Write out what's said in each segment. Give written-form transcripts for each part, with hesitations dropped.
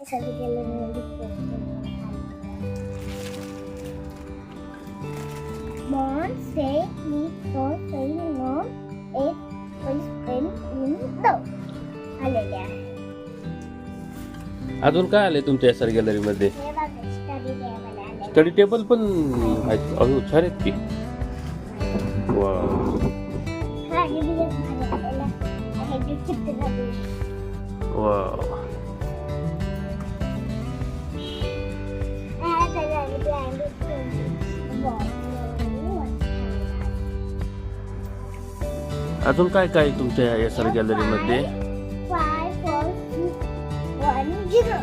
Mom say me for saying no, it will spin in the आलेले आहे. अजून काय आलंय तुमच्या एसआर गॅलरी मध्ये? हे बघा स्टडी टेबल आले. स्टडी टेबल पण आहेत. अहो छान आहेत की. वाव. खाली बी एक भारी आलेला आहे. हे चित्र झाले. वाव. अजून काय काय तुमच्या एसआर गॅलरी मध्ये? 5 4 6 1 0.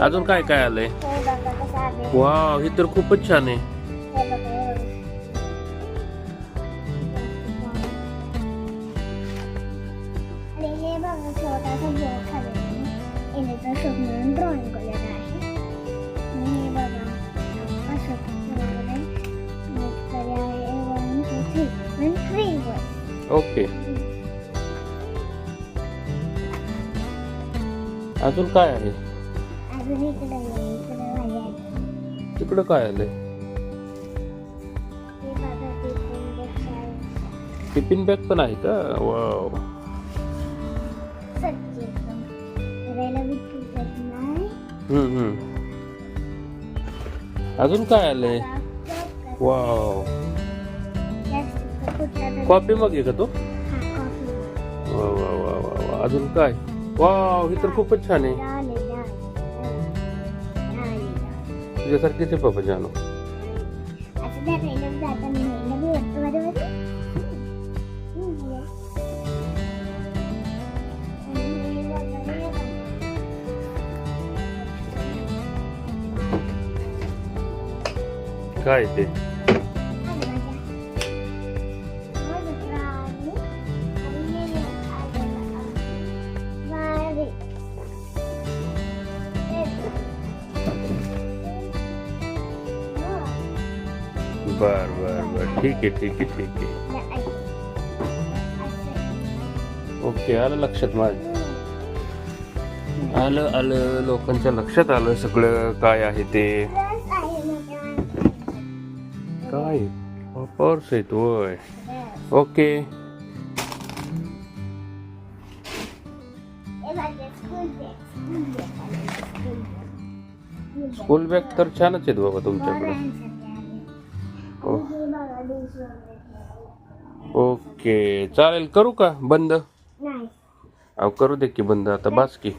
अजून काय काय आलंय? हे बघा कसं आहे. वाव, हे तर खूपच छान आहे. हे बघा, हे बघा. आणि हे बघा छोटासा बॉक्स आहे. याचा समोरून ड्रॉइंग केलेला आहे. आणि हे बघा असं केलेलं आहे. मग तरी आहे 1 2 3 1 3 1. ओके. अजून काय आहे? अजून इकडे आहे, इकडे भारी आहे. तिकडं काय आलंय? हे बघा टिफिन बॉक्स आहे. टिफिन बॅग पण आहे का? वाव. सच्ची एकदम. करायला बी खूप नाही. अजून काय आलंय? वाव. कॉफी मग आहे का तो? वा वा वा वा वा. अजून काय? वाव, हे तर खूपच छान आहे. तुझ्यासारखीच आहे बाबा जानू. काय ते? बर बर बर, ठीक आहे ठीक आहे ठीक आहे. ओके, आलं लक्षात माझ्या. आलं आलं, लोकांच्या लक्षात आलं सगळं काय आहे ते. काय पर्स आहे होय. ओके. स्कूल बॅग तर छानच आहेत बाबा तुमच्याकडे. ओके, चालेल. करू का बंद? नाही. अहो करू दे की बंद आता, बास की.